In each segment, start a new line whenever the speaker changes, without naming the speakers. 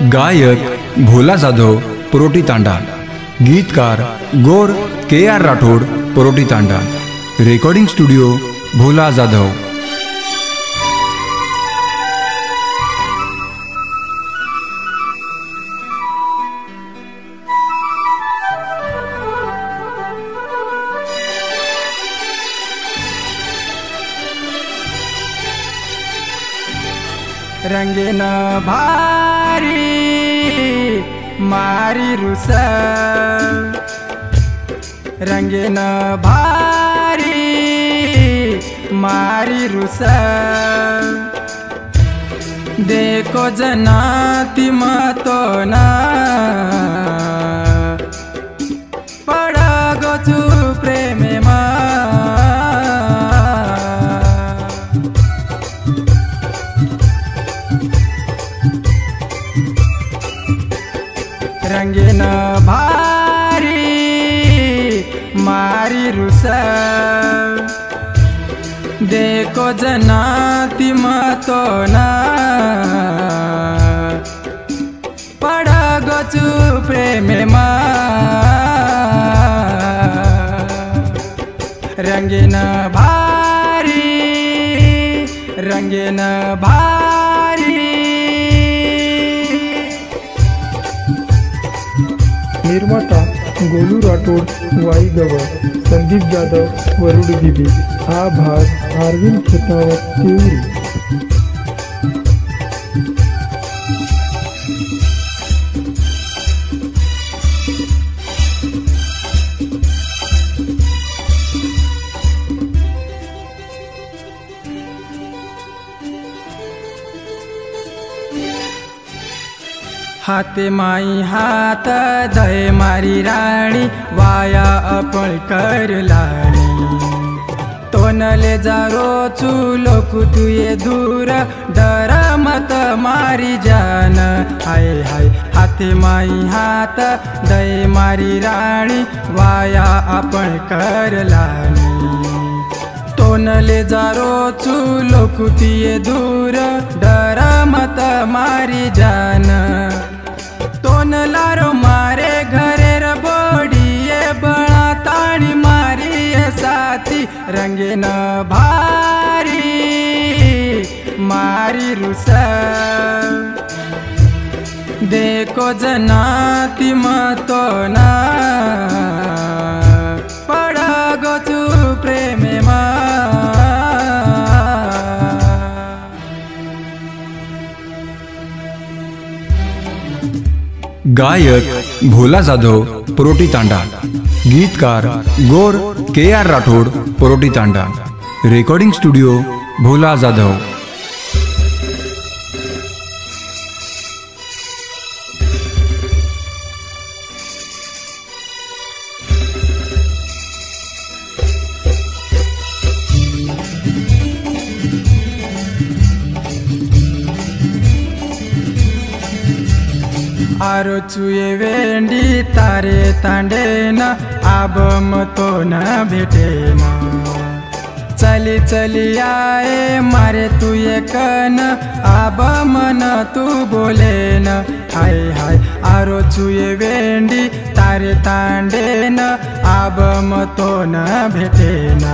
गायक भोला जाधव परोटी तांडा, गीतकार गौर के.आर. राठोड परोटी तांडा, recording studio भोला जाधव।
रंगीन भारी मारी रुस, रंगीन भारी मारी रुस, देखो जनाती मतो ना पड़गो चू प्रेम मा, रंगीन भारी मारी रुस, देखो जनाती मतो ना पड़गो चू प्रेम मा, रंगीन भारी रंगीन भारी।
निर्माता गोलू राठोड वाईगवर, संदीप जाधव वरुड दिबी, आभार अरविंद खेतावत तिवरी।
हाथे माई हाथ दय मारी राणी, वाया अपण कर लाणी, तो नले जारो चूलो कुतुए दूर, डर मत मारी जान। हाय हाय हाथे माई हाथ दय मारी राणी, वाया अपण कर लाणी, तो नले जारो चूलो कुतिए दूर, डर मत मारी जान। तोन लारो मारे घरे र बोड़िए बड़ा ताड़ी मारी साथी, रंगीन भारी मारी रुस, देखो जनाती मतो ना पड़गो चू प्रेम मा।
गायक भोला जाधव परोटी तांडा, गीतकार गौर के.आर. राठोड परोटी तांडा, रेकॉर्डिंग स्टुडिओ भोला जाधव।
आरो चुए वेंडी तारे तांडेना, आबम तो न भेटेना, चली चली आए मारे तू ये कन, आब मन तू बोले न। हाय हाय आरो चुए वेंडी तारे तांडेना, आबम तो न भेटेना,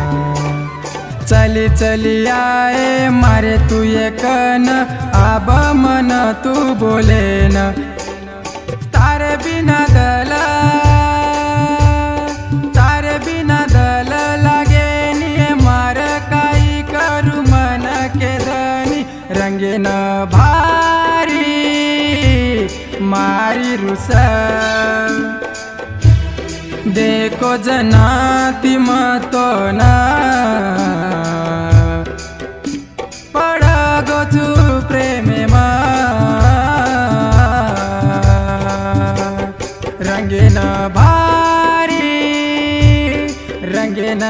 चली चली आए मारे तू ये कन, आब मन तू बोले न। तारे बिना दल लागे निये मार, काई करू मन के धनी, रंगीन भारी मारी रुस, देखो जनाती मतो ना पड़गो चू प्रेम मा, रंगीन भारी रंगीन